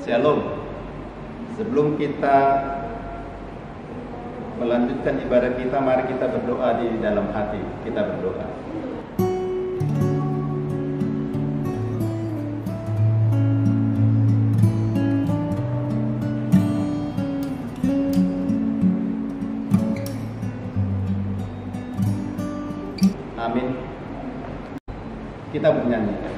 Shalom. Sebelum kita melanjutkan ibadah kita, mari kita berdoa di dalam hati. Kita berdoa. Amin. Kita bernyanyi.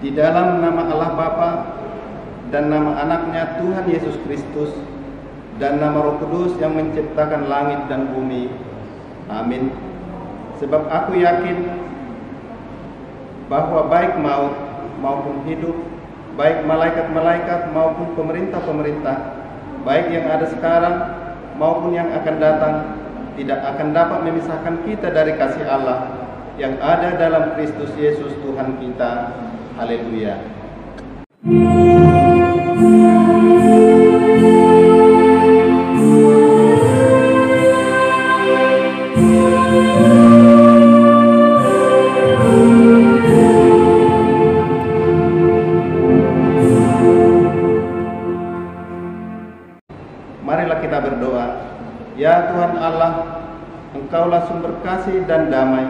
Di dalam nama Allah Bapa dan nama anaknya Tuhan Yesus Kristus dan nama Roh Kudus yang menciptakan langit dan bumi. Amin. Sebab aku yakin bahwa baik maut maupun hidup, baik malaikat-malaikat maupun pemerintah-pemerintah, baik yang ada sekarang maupun yang akan datang, tidak akan dapat memisahkan kita dari kasih Allah yang ada dalam Kristus Yesus Tuhan kita. Haleluya. Marilah kita berdoa. Ya Tuhan Allah, Engkaulah sumber kasih dan damai.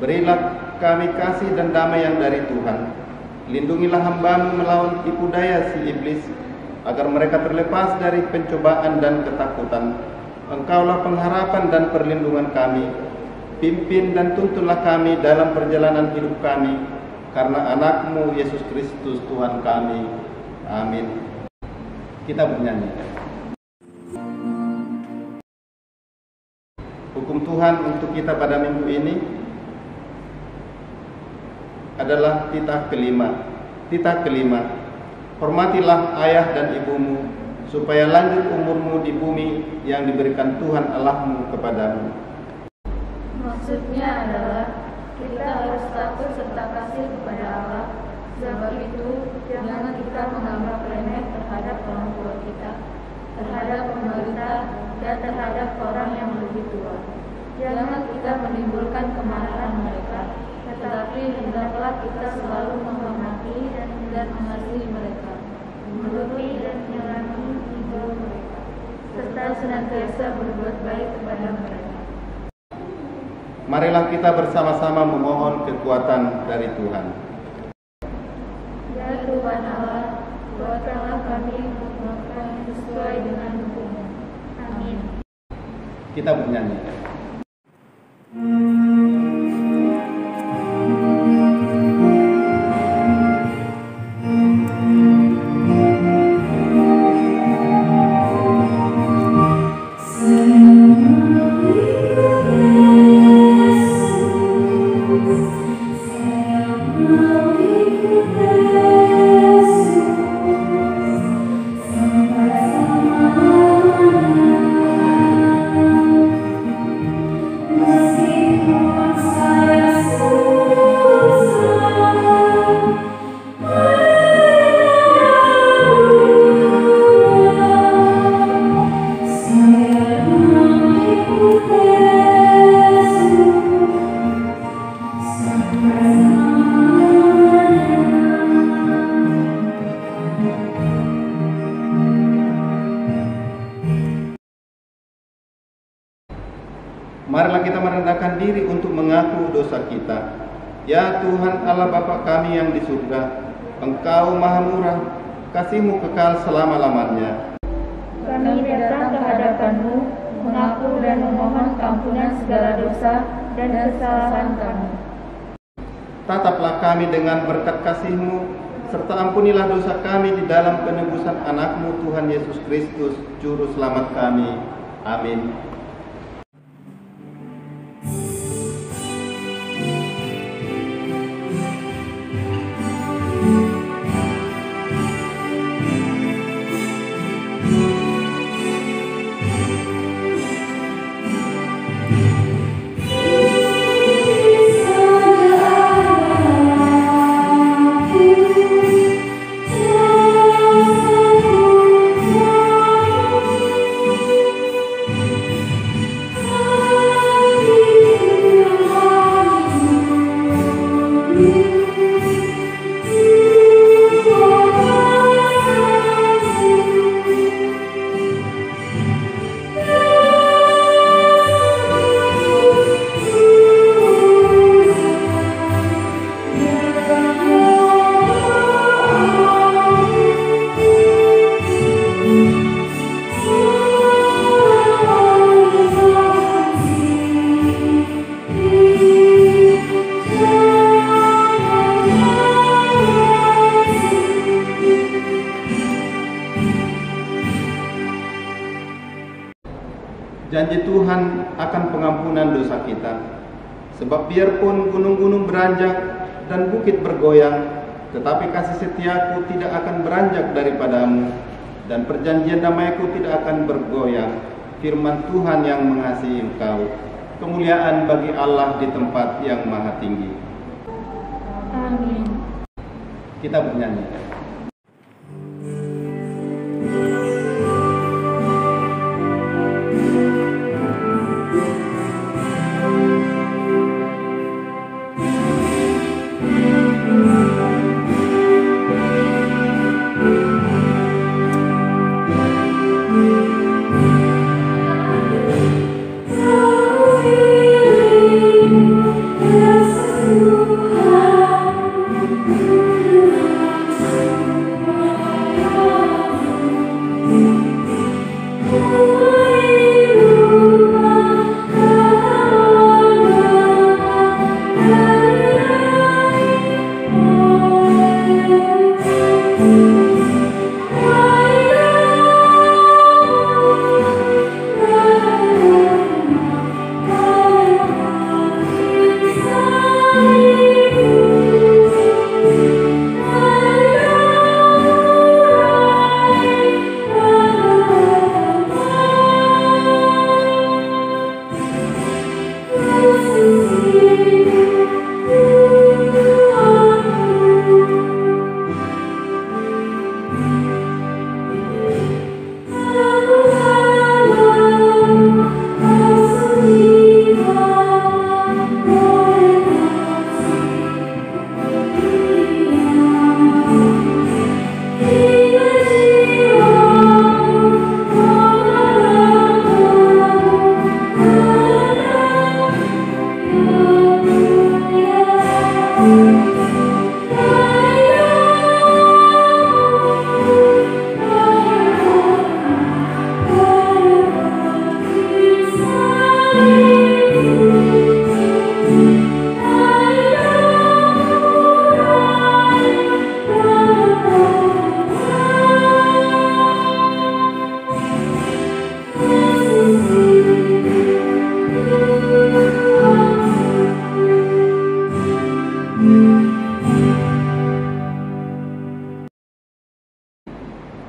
Berilah kami kasih dan damai yang dari Tuhan. Lindungilah hamba-Mu melawan tipu daya si iblis, agar mereka terlepas dari pencobaan dan ketakutan. Engkaulah pengharapan dan perlindungan kami. Pimpin dan tuntunlah kami dalam perjalanan hidup kami, karena anak-Mu Yesus Kristus Tuhan kami. Amin. Kita bernyanyi. Hukum Tuhan untuk kita pada minggu ini adalah titah kelima. Titah kelima, hormatilah ayah dan ibumu, supaya lanjut umurmu di bumi yang diberikan Tuhan Allahmu kepadamu. Maksudnya adalah kita harus takut serta kasih kepada Allah. Sebab itu, jangan kita menganggap remeh terhadap orang tua kita, terhadap pemerintah, dan terhadap orang yang lebih tua. Jangan kita menimbulkan kemarahan mereka, tetapi hendaklah kita selalu menghormati dan mengasihi mereka, menuruti dan menyenangi hidup mereka, serta senantiasa berbuat baik kepada mereka. Marilah kita bersama-sama memohon kekuatan dari Tuhan. Ya Tuhan Allah, kuatkanlah kami untuk melakukan sesuai dengan hukum-Mu. Amin. Kita bernyanyi. Marilah kita merendahkan diri untuk mengaku dosa kita. Ya Tuhan Allah Bapa kami yang di surga, Engkau maha murah, kasih-Mu kekal selama-lamanya. Kami datang ke hadapan-Mu, mengaku dan memohon ampunan segala dosa dan kesalahan kami. Tataplah kami dengan berkat kasih-Mu, serta ampunilah dosa kami di dalam penebusan anak-Mu Tuhan Yesus Kristus, Juru Selamat kami. Amin. Janji Tuhan akan pengampunan dosa kita. Sebab biarpun gunung-gunung beranjak dan bukit bergoyang, tetapi kasih setiaku tidak akan beranjak daripadamu, dan perjanjian damaiku tidak akan bergoyang. Firman Tuhan yang mengasihi engkau. Kemuliaan bagi Allah di tempat yang maha tinggi. Amin. Kita bernyanyi.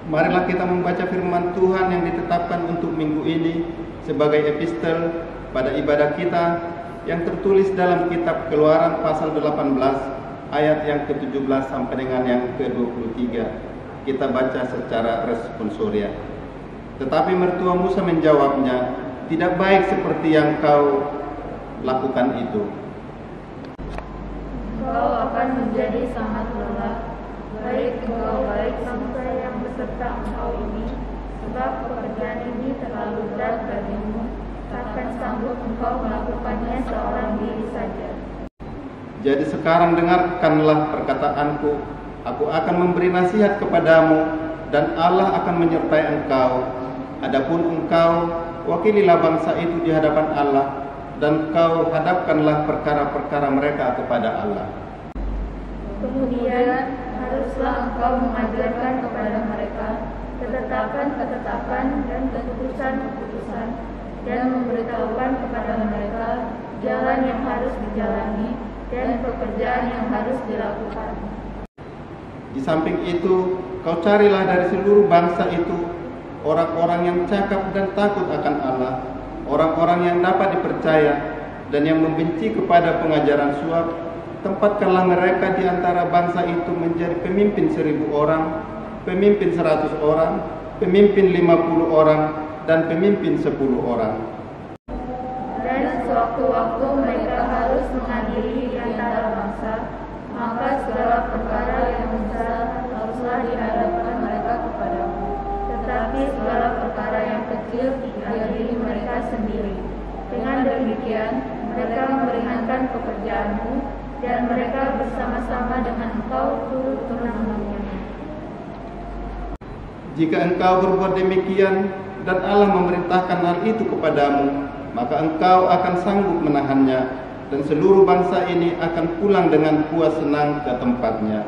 Marilah kita membaca firman Tuhan yang ditetapkan untuk minggu ini sebagai epistel pada ibadah kita yang tertulis dalam kitab Keluaran pasal 18 ayat yang ke-17 sampai dengan yang ke-23. Kita baca secara responsoria. Tetapi mertua Musa menjawabnya, tidak baik seperti yang kau lakukan itu. Kau akan menjadi sangat lelah, baik engkau baik bangsa yang beserta engkau ini, sebab pekerjaan ini terlalu berat bagimu. takkan sanggup engkau melakukannya seorang diri saja. Jadi sekarang dengarkanlah perkataanku, aku akan memberi nasihat kepadamu, dan Allah akan menyertai engkau. Adapun engkau, wakililah bangsa itu di hadapan Allah, dan kau hadapkanlah perkara-perkara mereka kepada Allah. Kemudian haruslah engkau mengajarkan kepada mereka ketetapan-ketetapan dan keputusan-keputusan, dan memberitahukan kepada mereka jalan yang harus dijalani dan pekerjaan yang harus dilakukan. Di samping itu, kau carilah dari seluruh bangsa itu orang-orang yang cakap dan takut akan Allah, orang-orang yang dapat dipercaya dan yang membenci kepada pengajaran suap. Tempatkanlah mereka di antara bangsa itu menjadi pemimpin 1000 orang, pemimpin 100 orang, pemimpin 50 orang, dan pemimpin 10 orang. Dan sewaktu-waktu mereka harus mengadili di antara bangsa, maka segala perkara yang besar haruslah dihadapkan mereka kepadamu. Tetapi segala perkara yang kecil diadili mereka sendiri. Dengan demikian, mereka meringankan pekerjaanmu, dan mereka bersama-sama dengan engkau turut menanggung-nya. Jika engkau berbuat demikian dan Allah memerintahkan hal itu kepadamu, maka engkau akan sanggup menahannya, dan seluruh bangsa ini akan pulang dengan puas senang ke tempatnya.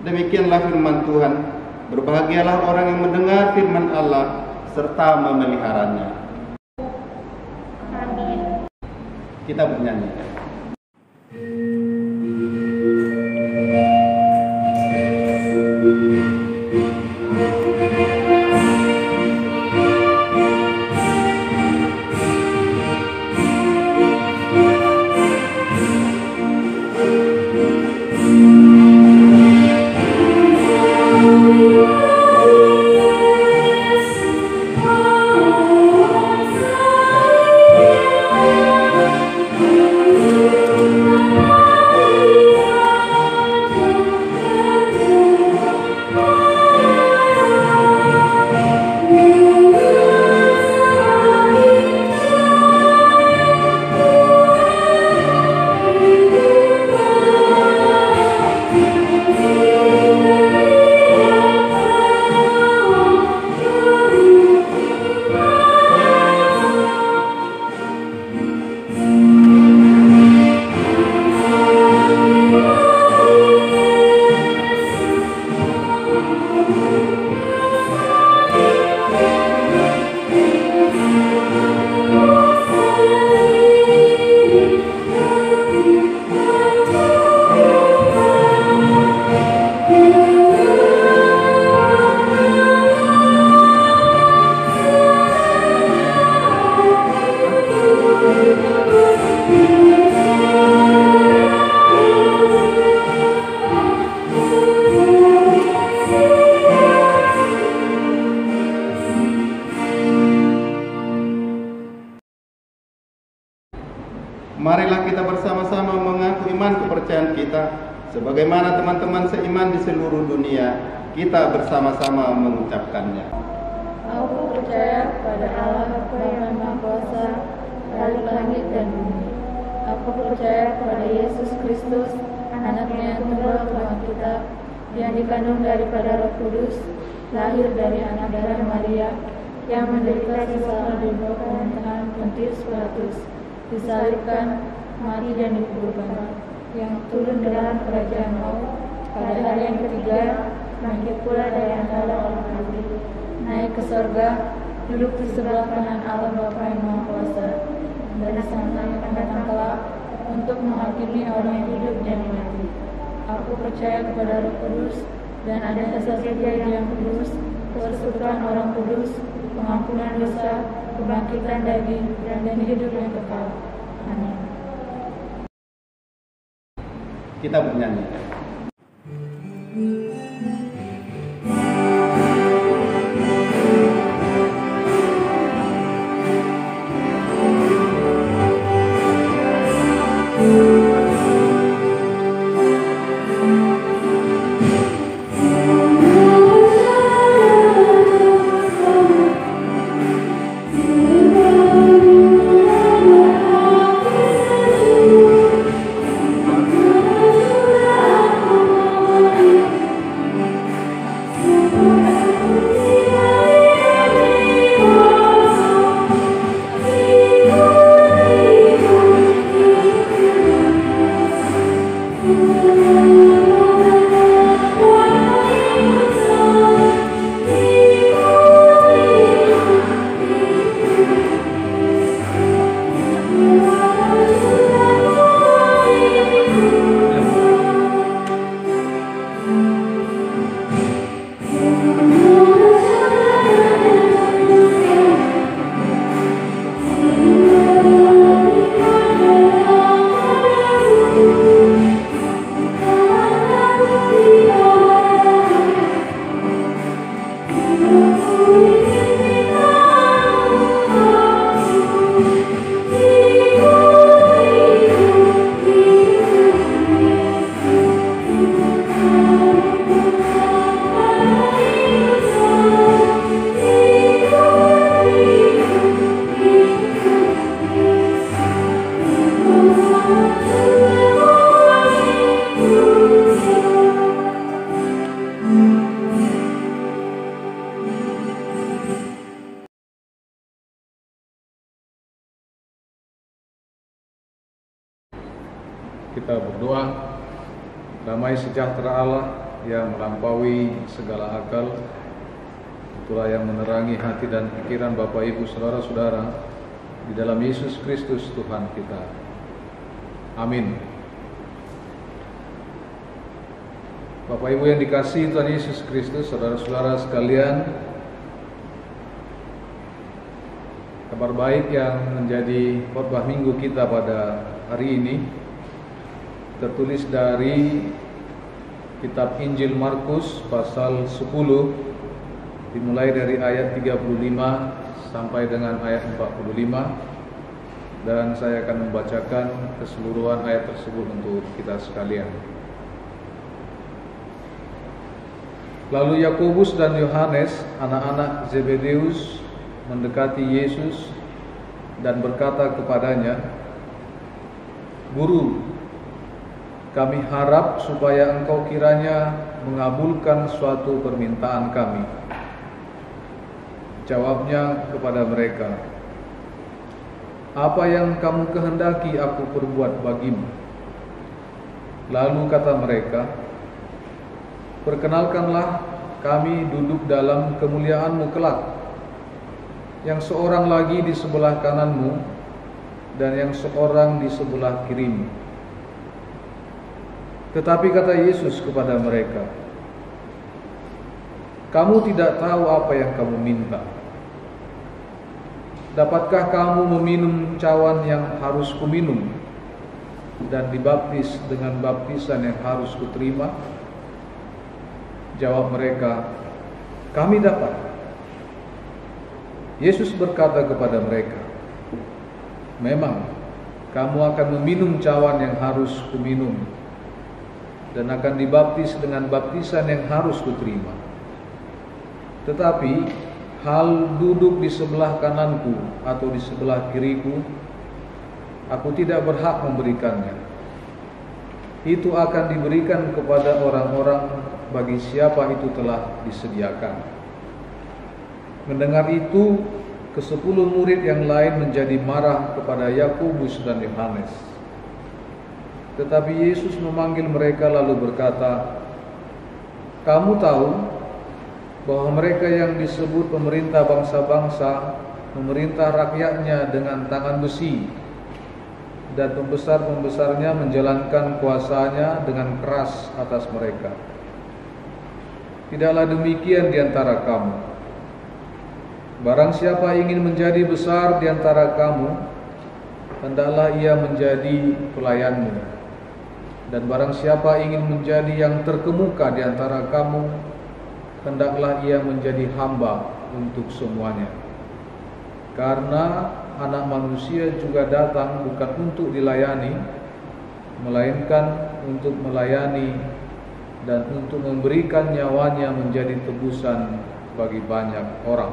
Demikianlah firman Tuhan. Berbahagialah orang yang mendengar firman Allah serta memeliharanya. Amin. Kita bernyanyi. Marilah kita bersama-sama mengaku iman kepercayaan kita, sebagaimana teman-teman seiman di seluruh dunia, kita bersama-sama mengucapkannya. Aku percaya pada Allah yang Maha Kuasa, Khalik langit dan bumi. Aku percaya kepada Yesus Kristus, Anaknya yang tunggal Tuhan kita, yang dikandung daripada Roh Kudus, lahir dari anak darah Maria, yang menderita sisa di bawah pemerintahan Pontius Pilatus, disalibkan, mati dan dikuburkan, yang turun dalam kerajaan maut, pada hari yang ketiga bangkit pula dari antara orang mati, naik ke surga, duduk di sebelah kanan Allah Bapa yang Maha Kuasa, dari sana yang akan datang kelak untuk menghakimi orang yang hidup dan mati. Aku percaya kepada Roh Kudus, dan ada kesaksian yang kudus, persekutuan orang kudus, pengampunan dosa, kebangkitan daging, dan hidup yang kekal. Amin. Kita bernyanyi. Kita berdoa. Damai sejahtera Allah yang melampaui segala akal, itulah yang menerangi hati dan pikiran Bapak Ibu saudara-saudara di dalam Yesus Kristus Tuhan kita. Amin. Bapak Ibu yang dikasihi Tuhan Yesus Kristus, saudara-saudara sekalian, kabar baik yang menjadi khotbah minggu kita pada hari ini tertulis dari kitab Injil Markus pasal 10, dimulai dari ayat 35 sampai dengan ayat 45, dan saya akan membacakan keseluruhan ayat tersebut untuk kita sekalian. Lalu Yakobus dan Yohanes, anak-anak Zebedeus, mendekati Yesus dan berkata kepadanya, "Guru, kami harap supaya Engkau kiranya mengabulkan suatu permintaan kami." Jawabnya kepada mereka, "Apa yang kamu kehendaki aku perbuat bagimu?" Lalu kata mereka, "Perkenalkanlah kami duduk dalam kemuliaan-Mu kelak, yang seorang lagi di sebelah kanan-Mu dan yang seorang di sebelah kiri-Mu." Tetapi kata Yesus kepada mereka, "Kamu tidak tahu apa yang kamu minta. Dapatkah kamu meminum cawan yang harus kuminum dan dibaptis dengan baptisan yang harus kuterima?" Jawab mereka, "Kami dapat." Yesus berkata kepada mereka, "Memang kamu akan meminum cawan yang harus kuminum dan akan dibaptis dengan baptisan yang harus kuterima. Tetapi hal duduk di sebelah kananku atau di sebelah kiriku, aku tidak berhak memberikannya. Itu akan diberikan kepada orang-orang bagi siapa itu telah disediakan." Mendengar itu, ke-10 murid yang lain menjadi marah kepada Yakobus dan Yohanes. Tetapi Yesus memanggil mereka lalu berkata, "Kamu tahu bahwa mereka yang disebut pemerintah bangsa-bangsa memerintah rakyatnya dengan tangan besi, dan pembesar-pembesarnya menjalankan kuasanya dengan keras atas mereka. Tidaklah demikian di antara kamu. Barang siapa ingin menjadi besar di antara kamu, hendaklah ia menjadi pelayanmu. Dan barang siapa ingin menjadi yang terkemuka di antara kamu, hendaklah ia menjadi hamba untuk semuanya. Karena Anak Manusia juga datang bukan untuk dilayani, melainkan untuk melayani dan untuk memberikan nyawanya menjadi tebusan bagi banyak orang."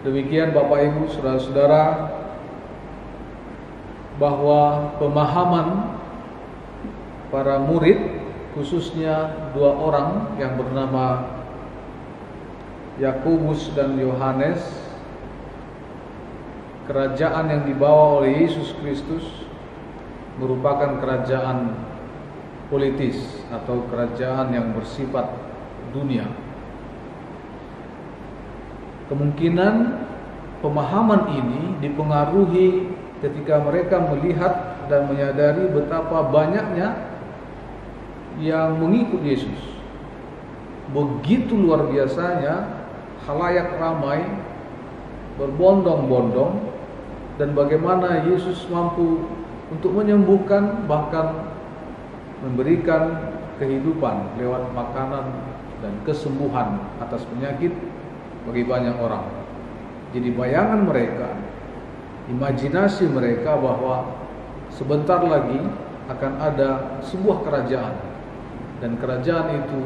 Demikian Bapak Ibu saudara-saudara, bahwa pemahaman para murid, khususnya 2 orang yang bernama Yakobus dan Yohanes, kerajaan yang dibawa oleh Yesus Kristus merupakan kerajaan politis atau kerajaan yang bersifat dunia. Kemungkinan pemahaman ini dipengaruhi ketika mereka melihat dan menyadari betapa banyaknya yang mengikut Yesus. Begitu luar biasanya khalayak ramai berbondong-bondong, dan bagaimana Yesus mampu untuk menyembuhkan, bahkan memberikan kehidupan lewat makanan dan kesembuhan atas penyakit bagi banyak orang. Jadi bayangan mereka, imajinasi mereka bahwa sebentar lagi akan ada sebuah kerajaan, dan kerajaan itu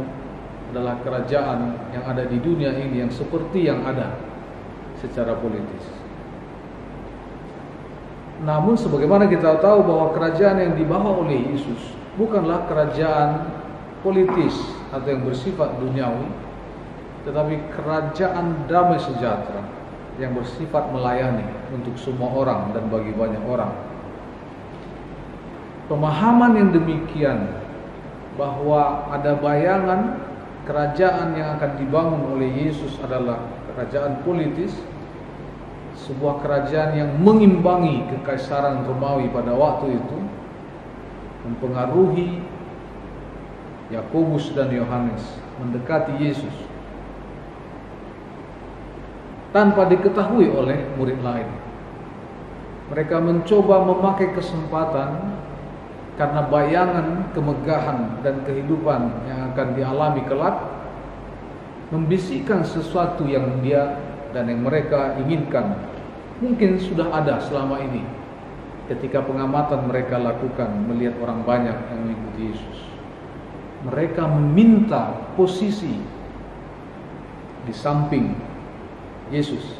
adalah kerajaan yang ada di dunia ini yang seperti yang ada secara politis. Namun sebagaimana kita tahu bahwa kerajaan yang dibawa oleh Yesus bukanlah kerajaan politis atau yang bersifat duniawi, tetapi kerajaan damai sejahtera yang bersifat melayani untuk semua orang dan bagi banyak orang. pemahaman yang demikian bahwa ada bayangan kerajaan yang akan dibangun oleh Yesus adalah kerajaan politis, sebuah kerajaan yang mengimbangi kekaisaran Romawi pada waktu itu, mempengaruhi Yakobus dan Yohanes mendekati Yesus tanpa diketahui oleh murid lain. Mereka mencoba memakai kesempatan karena bayangan kemegahan dan kehidupan yang akan dialami kelak, membisikkan sesuatu yang dia dan yang mereka inginkan mungkin sudah ada selama ini ketika pengamatan mereka lakukan melihat orang banyak yang mengikuti Yesus. Mereka meminta posisi di samping Yesus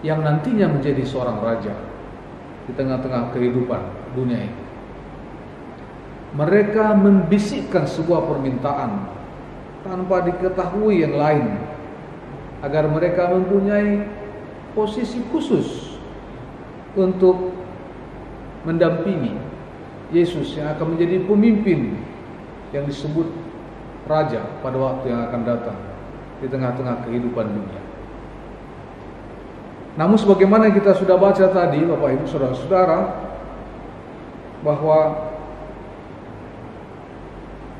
yang nantinya menjadi seorang raja di tengah-tengah kehidupan dunia ini. Mereka membisikkan sebuah permintaan tanpa diketahui yang lain agar mereka mempunyai posisi khusus untuk mendampingi Yesus yang akan menjadi pemimpin yang disebut raja pada waktu yang akan datang di tengah-tengah kehidupan dunia. Namun sebagaimana kita sudah baca tadi, Bapak Ibu Saudara-saudara, bahwa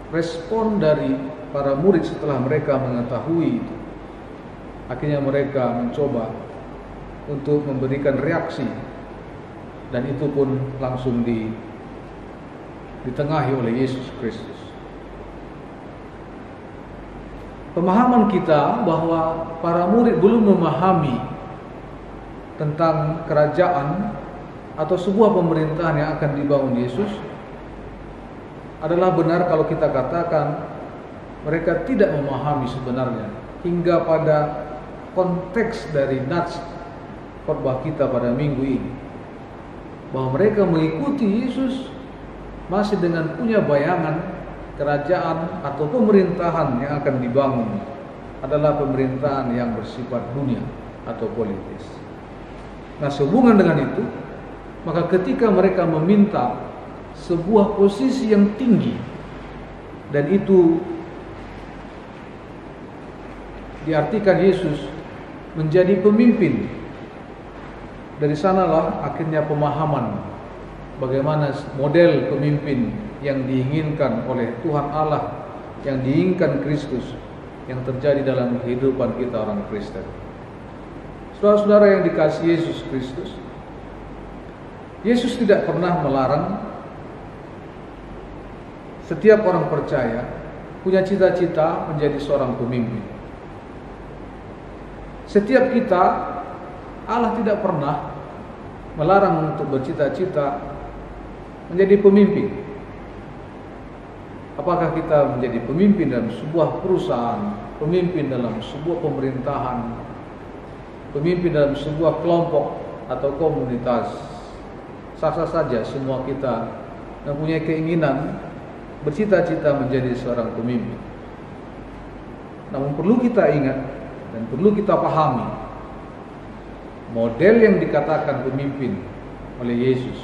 respon dari para murid setelah mereka mengetahui itu, akhirnya mereka mencoba untuk memberikan reaksi, dan itu pun langsung ditengahi oleh Yesus Kristus. Pemahaman kita bahwa para murid belum memahami tentang kerajaan atau sebuah pemerintahan yang akan dibangun Yesus adalah benar kalau kita katakan mereka tidak memahami sebenarnya hingga pada konteks dari nats khotbah kita pada minggu ini, bahwa mereka mengikuti Yesus masih dengan punya bayangan kerajaan atau pemerintahan yang akan dibangun adalah pemerintahan yang bersifat dunia atau politis. Nah, sehubungan dengan itu, maka ketika mereka meminta sebuah posisi yang tinggi, dan itu diartikan Yesus menjadi pemimpin, dari sanalah akhirnya pemahaman bagaimana model pemimpin yang diinginkan oleh Tuhan Allah, yang diinginkan Kristus, yang terjadi dalam kehidupan kita orang Kristen. Saudara-saudara yang dikasihi Yesus Kristus, Yesus tidak pernah melarang setiap orang percaya punya cita-cita menjadi seorang pemimpin. Setiap kita, Allah tidak pernah melarang untuk bercita-cita menjadi pemimpin. Apakah kita menjadi pemimpin dalam sebuah perusahaan, pemimpin dalam sebuah pemerintahan, pemimpin dalam sebuah kelompok atau komunitas, sah-sah saja semua kita mempunyai keinginan bercita-cita menjadi seorang pemimpin. Namun perlu kita ingat dan perlu kita pahami, model yang dikatakan pemimpin oleh Yesus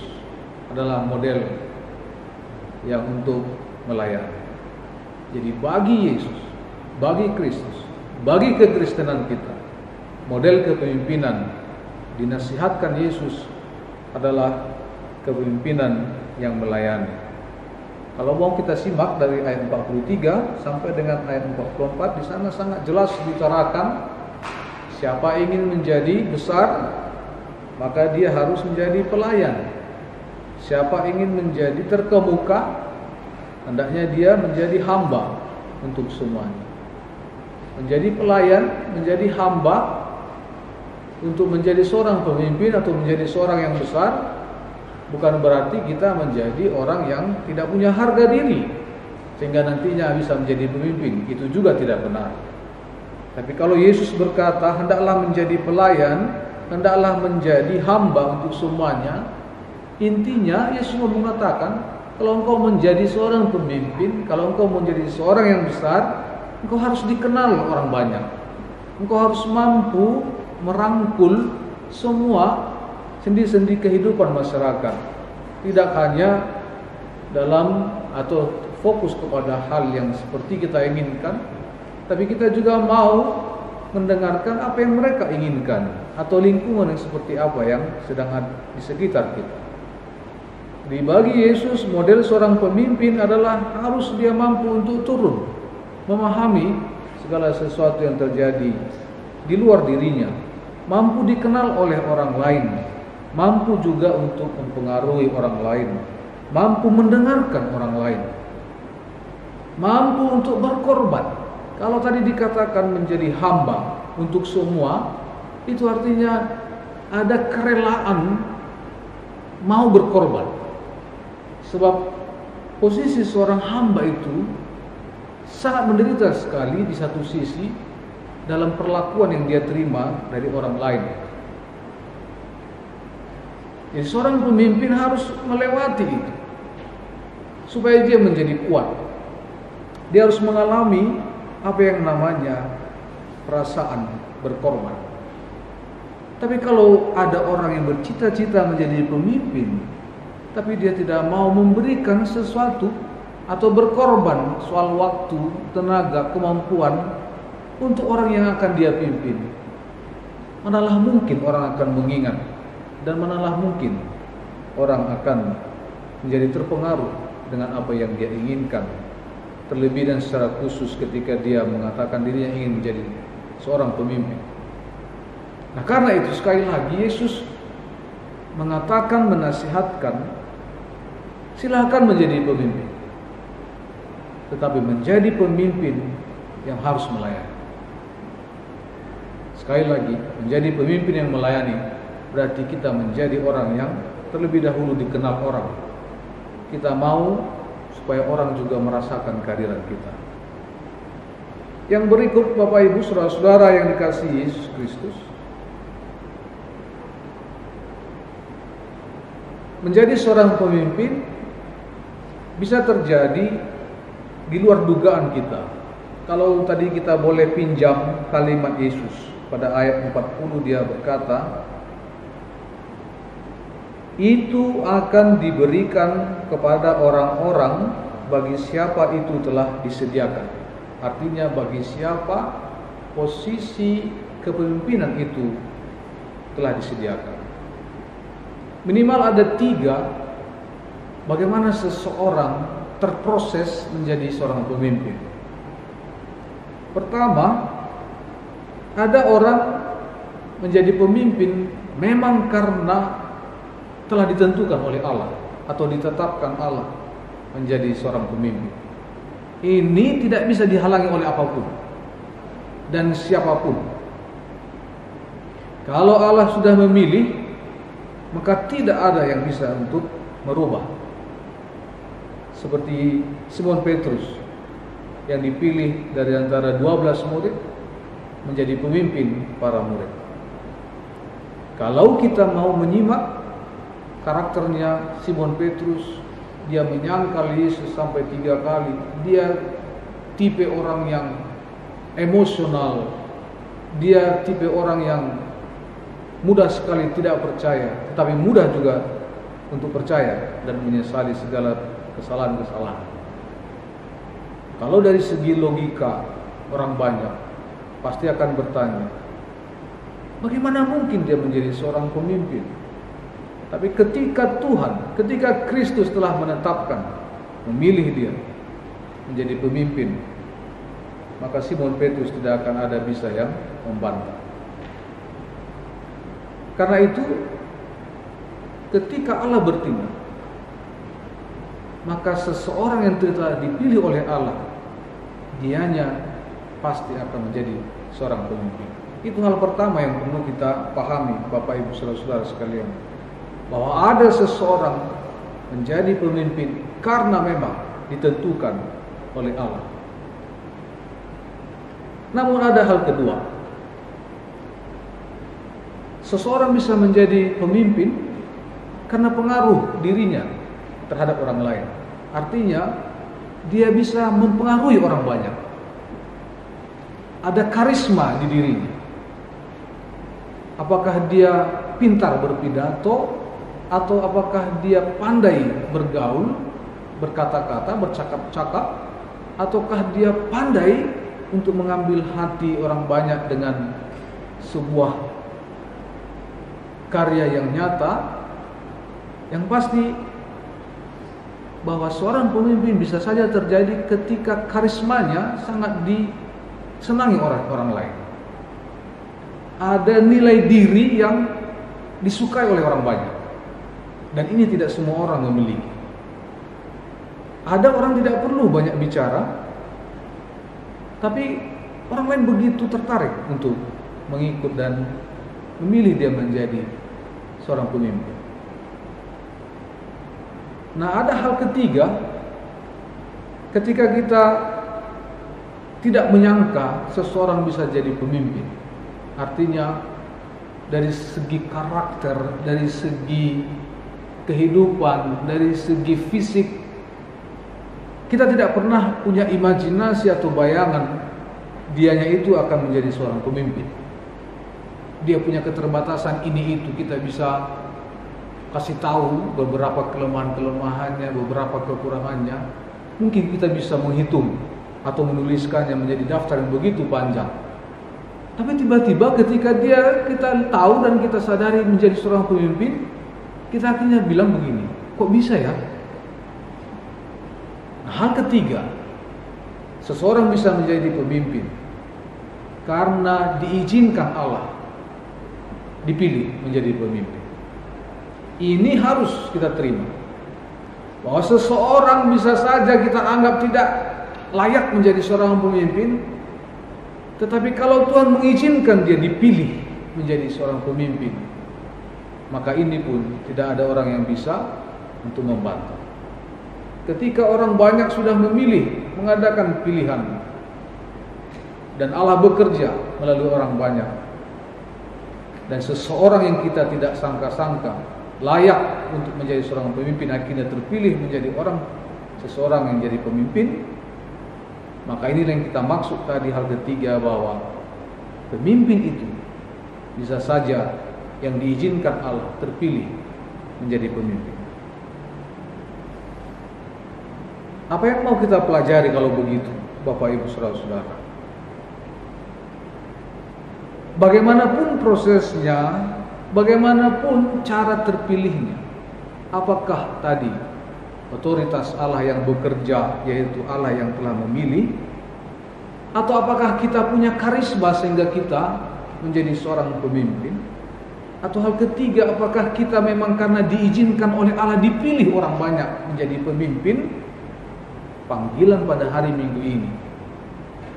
adalah model yang untuk melayani. Jadi bagi Yesus, bagi Kristus, bagi kekristenan kita, model kepemimpinan dinasihatkan Yesus adalah kepemimpinan yang melayani. Kalau mau kita simak dari ayat 43 sampai dengan ayat 44, di sana sangat jelas dibicarakan siapa ingin menjadi besar, maka dia harus menjadi pelayan. Siapa ingin menjadi terkemuka, hendaknya dia menjadi hamba untuk semuanya. Menjadi pelayan, menjadi hamba untuk menjadi seorang pemimpin atau menjadi seorang yang besar, bukan berarti kita menjadi orang yang tidak punya harga diri sehingga nantinya bisa menjadi pemimpin. Itu juga tidak benar. Tapi kalau Yesus berkata hendaklah menjadi pelayan, hendaklah menjadi hamba untuk semuanya, intinya Yesus mengatakan kalau engkau menjadi seorang pemimpin, kalau engkau menjadi seorang yang besar, engkau harus dikenal orang banyak. Engkau harus mampu merangkul semua sendi-sendi kehidupan masyarakat. Tidak hanya dalam atau fokus kepada hal yang seperti kita inginkan, tapi kita juga mau mendengarkan apa yang mereka inginkan atau lingkungan yang seperti apa yang sedang ada di sekitar kita. Bagi Yesus, model seorang pemimpin adalah harus dia mampu untuk turun, memahami segala sesuatu yang terjadi di luar dirinya, mampu dikenal oleh orang lain, mampu juga untuk mempengaruhi orang lain, mampu mendengarkan orang lain, mampu untuk berkorban. Kalau tadi dikatakan menjadi hamba untuk semua, itu artinya ada kerelaan mau berkorban. Sebab posisi seorang hamba itu sangat menderita sekali di satu sisi dalam perlakuan yang dia terima dari orang lain. Jadi seorang pemimpin harus melewati itu supaya dia menjadi kuat. Dia harus mengalami apa yang namanya perasaan berkorban. Tapi kalau ada orang yang bercita-cita menjadi pemimpin, tapi dia tidak mau memberikan sesuatu atau berkorban soal waktu, tenaga, kemampuan untuk orang yang akan dia pimpin, manalah mungkin orang akan mengingat, dan manalah mungkin orang akan menjadi terpengaruh dengan apa yang dia inginkan. Terlebih dan secara khusus ketika dia mengatakan dirinya ingin menjadi seorang pemimpin. Nah, karena itu sekali lagi Yesus mengatakan, menasihatkan, silakan menjadi pemimpin, tetapi menjadi pemimpin yang harus melayani. Sekali lagi, menjadi pemimpin yang melayani berarti kita menjadi orang yang terlebih dahulu dikenal orang. Kita mau supaya orang juga merasakan kehadiran kita. Yang berikut, Bapak Ibu, saudara-saudara yang dikasihi Yesus Kristus, menjadi seorang pemimpin bisa terjadi di luar dugaan kita. Kalau tadi kita boleh pinjam kalimat Yesus pada ayat 40, dia berkata, itu akan diberikan kepada orang-orang bagi siapa itu telah disediakan. Artinya bagi siapa posisi kepemimpinan itu telah disediakan. Minimal ada 3 bagaimana seseorang terproses menjadi seorang pemimpin. Pertama, ada orang menjadi pemimpin memang karena telah ditentukan oleh Allah atau ditetapkan Allah menjadi seorang pemimpin. Ini tidak bisa dihalangi oleh apapun dan siapapun. Kalau Allah sudah memilih, maka tidak ada yang bisa untuk merubah. Seperti Simon Petrus yang dipilih dari antara 12 murid menjadi pemimpin para murid. Kalau kita mau menyimak karakternya Simon Petrus, dia menyangkal Yesus sampai 3 kali. Dia tipe orang yang emosional. Dia tipe orang yang mudah sekali tidak percaya, tetapi mudah juga untuk percaya dan menyesali segala kesalahan-kesalahan. Kalau dari segi logika, orang banyak pasti akan bertanya, bagaimana mungkin dia menjadi seorang pemimpin? Tapi ketika Tuhan, ketika Kristus telah menetapkan, memilih dia menjadi pemimpin, maka Simon Petrus tidak akan ada bisa yang membantah. Karena itu, ketika Allah bertindak, maka seseorang yang telah dipilih oleh Allah, dianya pasti akan menjadi seorang pemimpin. Itu hal pertama yang perlu kita pahami, Bapak Ibu saudara-saudara sekalian, bahwa ada seseorang menjadi pemimpin karena memang ditentukan oleh Allah. Namun ada hal kedua. Seseorang bisa menjadi pemimpin karena pengaruh dirinya terhadap orang lain. Artinya dia bisa mempengaruhi orang banyak. Ada karisma di dirinya. Apakah dia pintar berpidato, atau apakah dia pandai bergaul, berkata-kata, bercakap-cakap, ataukah dia pandai untuk mengambil hati orang banyak dengan sebuah karya yang nyata? Yang pasti bahwa seorang pemimpin bisa saja terjadi ketika karismanya sangat disenangi orang lain. Ada nilai diri yang disukai oleh orang banyak, dan ini tidak semua orang memiliki. Ada orang tidak perlu banyak bicara, tapi orang lain begitu tertarik untuk mengikut dan memilih dia menjadi seorang pemimpin. Nah, ada hal ketiga, ketika kita tidak menyangka seseorang bisa jadi pemimpin. Artinya dari segi karakter, dari segi kehidupan, dari segi fisik, kita tidak pernah punya imajinasi atau bayangan dianya itu akan menjadi seorang pemimpin. Dia punya keterbatasan ini itu, kita bisa kasih tahu beberapa kelemahan-kelemahannya, beberapa kekurangannya. Mungkin kita bisa menghitung atau menuliskannya menjadi daftar yang begitu panjang. Tapi tiba-tiba ketika kita tahu dan kita sadari menjadi seorang pemimpin, kita akhirnya bilang begini, kok bisa ya? Nah, hal ketiga, seseorang bisa menjadi pemimpin karena diizinkan Allah dipilih menjadi pemimpin. Ini harus kita terima, bahwa seseorang bisa saja kita anggap tidak layak menjadi seorang pemimpin, tetapi kalau Tuhan mengizinkan dia dipilih menjadi seorang pemimpin, maka ini pun tidak ada orang yang bisa untuk membantah. Ketika orang banyak sudah memilih, mengadakan pilihan, dan Allah bekerja melalui orang banyak, dan seseorang yang kita tidak sangka-sangka layak untuk menjadi seorang pemimpin akhirnya terpilih menjadi seseorang yang jadi pemimpin, maka inilah yang kita maksud tadi, hal ketiga, bahwa pemimpin itu bisa saja yang diizinkan Allah terpilih menjadi pemimpin. Apa yang mau kita pelajari kalau begitu, Bapak Ibu Saudara-saudara? Bagaimanapun prosesnya, bagaimanapun cara terpilihnya, apakah tadi otoritas Allah yang bekerja, yaitu Allah yang telah memilih, atau apakah kita punya karisma sehingga kita menjadi seorang pemimpin, atau hal ketiga, apakah kita memang karena diizinkan oleh Allah dipilih orang banyak menjadi pemimpin? Panggilan pada hari Minggu ini,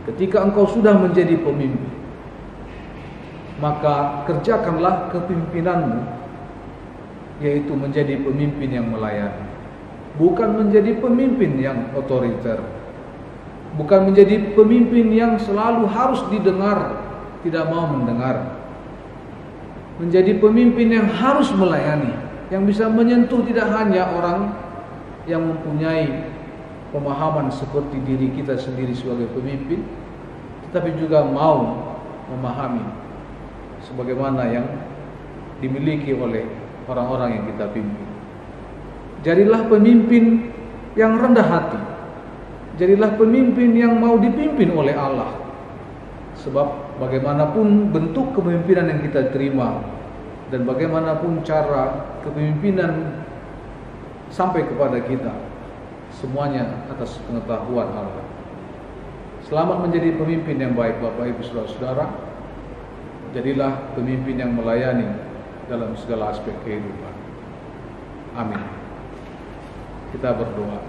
ketika engkau sudah menjadi pemimpin, maka kerjakanlah kepemimpinanmu, yaitu menjadi pemimpin yang melayani, bukan menjadi pemimpin yang otoriter, bukan menjadi pemimpin yang selalu harus didengar, tidak mau mendengar, menjadi pemimpin yang harus melayani, yang bisa menyentuh tidak hanya orang yang mempunyai pemahaman seperti diri kita sendiri sebagai pemimpin, tetapi juga mau memahami sebagaimana yang dimiliki oleh orang-orang yang kita pimpin. Jadilah pemimpin yang rendah hati, jadilah pemimpin yang mau dipimpin oleh Allah. Sebab bagaimanapun bentuk kepemimpinan yang kita terima, dan bagaimanapun cara kepemimpinan sampai kepada kita, semuanya atas pengetahuan Allah. Selamat menjadi pemimpin yang baik, Bapak Ibu Saudara-saudara. Jadilah pemimpin yang melayani dalam segala aspek kehidupan. Amin. Kita berdoa.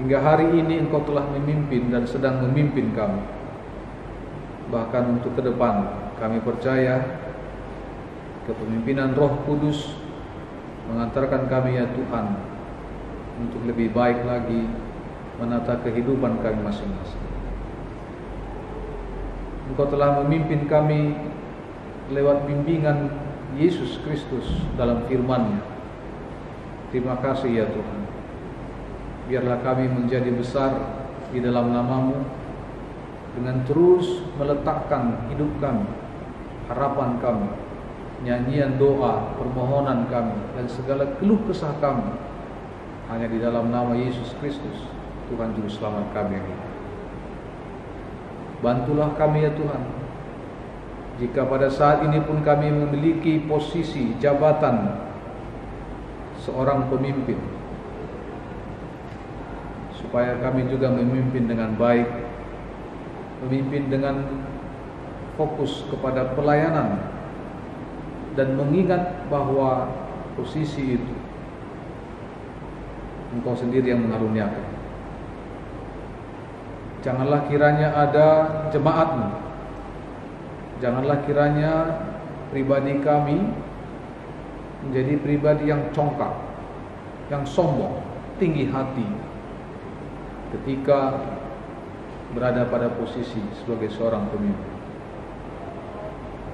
Hingga hari ini Engkau telah memimpin dan sedang memimpin kami. Bahkan untuk ke depan, kami percaya kepemimpinan Roh Kudus mengantarkan kami, ya Tuhan, untuk lebih baik lagi menata kehidupan kami masing-masing. Engkau telah memimpin kami lewat bimbingan Yesus Kristus dalam firman-Nya. Terima kasih ya Tuhan. Biarlah kami menjadi besar di dalam nama-Mu, dengan terus meletakkan hidup kami, harapan kami, nyanyian doa, permohonan kami, dan segala keluh kesah kami hanya di dalam nama Yesus Kristus, Tuhan Juru Selamat kami. Bantulah kami ya Tuhan, jika pada saat ini pun kami memiliki posisi jabatan seorang pemimpin, supaya kami juga memimpin dengan baik, memimpin dengan fokus kepada pelayanan, dan mengingat bahwa posisi itu Engkau sendiri yang mengaruniakan. Janganlah kiranya ada jemaat-Mu, janganlah kiranya pribadi kami menjadi pribadi yang congkak, yang sombong, tinggi hati ketika berada pada posisi sebagai seorang pemimpin.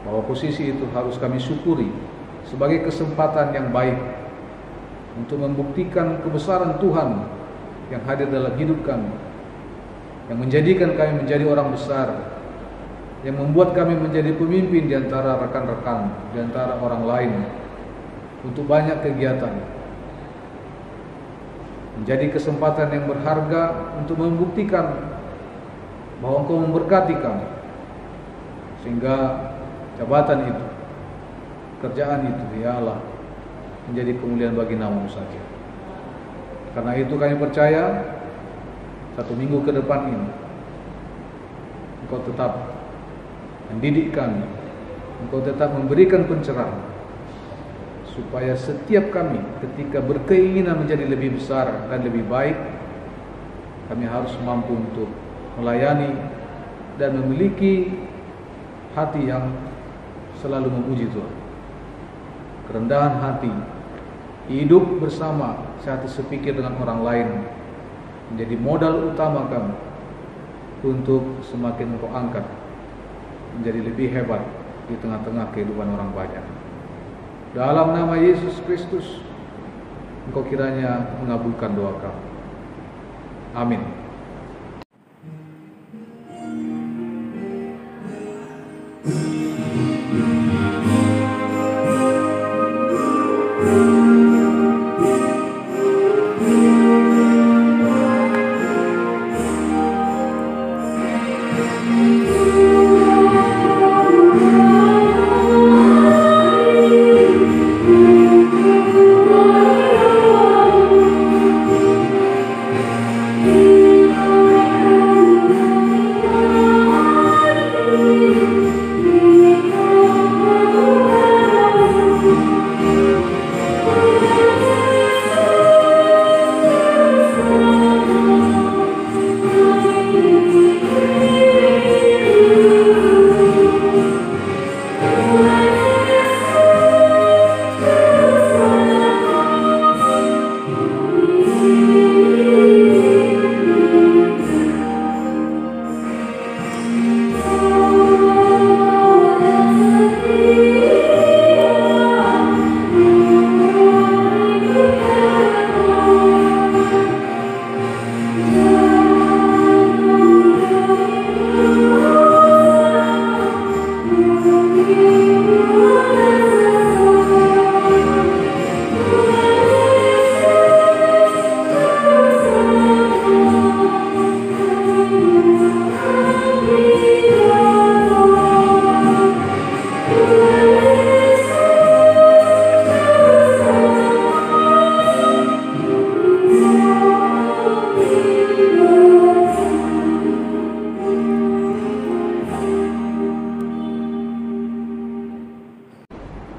Bahwa posisi itu harus kami syukuri sebagai kesempatan yang baik untuk membuktikan kebesaran Tuhan yang hadir dalam hidup kami, yang menjadikan kami menjadi orang besar, yang membuat kami menjadi pemimpin di antara rekan-rekan, di antara orang lain untuk banyak kegiatan. Menjadi kesempatan yang berharga untuk membuktikan bahwa Engkau memberkati kami, sehingga jabatan itu, kerjaan itu, ya Allah, menjadi kemuliaan bagi nama-Mu saja. Karena itu kami percaya 1 minggu ke depan ini Engkau tetap mendidik kami, Engkau tetap memberikan pencerahan, supaya setiap kami ketika berkeinginan menjadi lebih besar dan lebih baik, kami harus mampu untuk melayani dan memiliki hati yang selalu memuji Tuhan, kerendahan hati, hidup bersama satu sepikir dengan orang lain, menjadi modal utama kami untuk semakin Engkau angkat menjadi lebih hebat di tengah-tengah kehidupan orang banyak. Dalam nama Yesus Kristus, Engkau kiranya mengabulkan doa kami. Amin.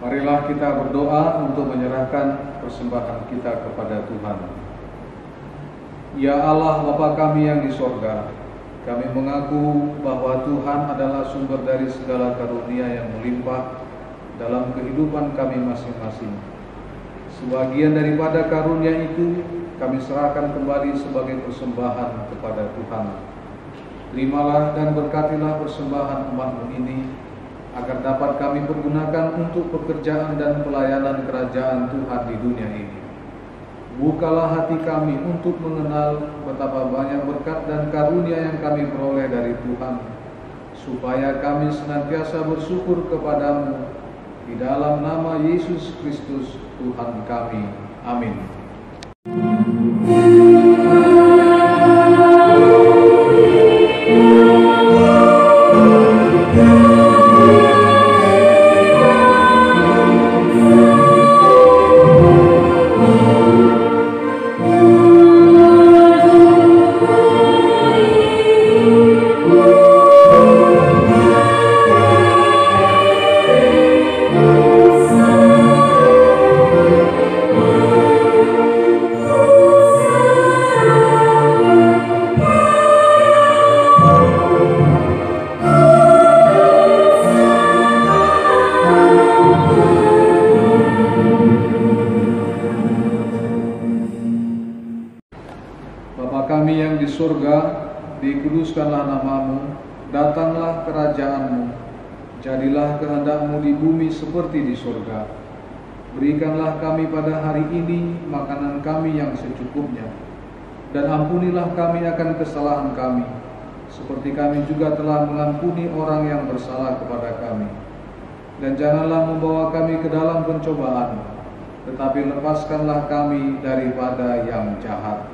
Marilah kita berdoa untuk menyerahkan persembahan kita kepada Tuhan. Ya Allah Bapa kami yang di sorga, kami mengaku bahwa Tuhan adalah sumber dari segala karunia yang melimpah dalam kehidupan kami masing-masing. Sebagian daripada karunia itu kami serahkan kembali sebagai persembahan kepada Tuhan. Terimalah dan berkatilah persembahan umat-Mu ini, agar dapat kami pergunakan untuk pekerjaan dan pelayanan kerajaan Tuhan di dunia ini. Bukalah hati kami untuk mengenal betapa banyak berkat dan karunia yang kami peroleh dari Tuhan, supaya kami senantiasa bersyukur kepadamu di dalam nama Yesus Kristus Tuhan kami. Amin. surga, dikuduskanlah namamu, datanglah kerajaanmu, jadilah kehendak-Mu di bumi seperti di surga. Berikanlah kami pada hari ini makanan kami yang secukupnya, dan ampunilah kami akan kesalahan kami, seperti kami juga telah mengampuni orang yang bersalah kepada kami. Dan janganlah membawa kami ke dalam pencobaan, tetapi lepaskanlah kami daripada yang jahat.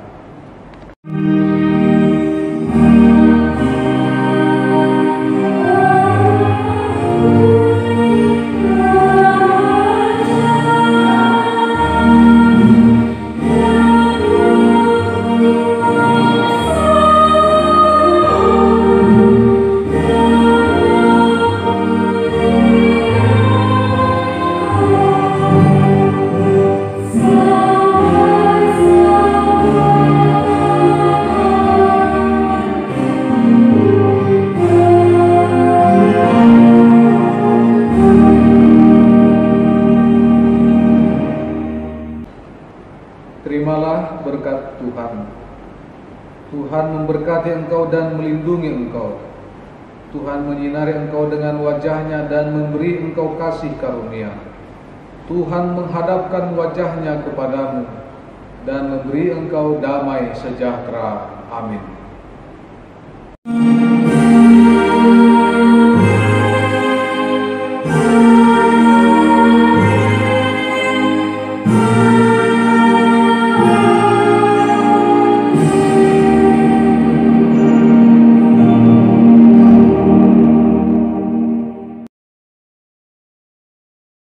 Terimalah berkat Tuhan. Tuhan memberkati engkau dan melindungi engkau. Tuhan menyinari engkau dengan wajah-Nya dan memberi engkau kasih karunia. Tuhan menghadapkan wajah-Nya kepadamu dan memberi engkau damai sejahtera. Amin.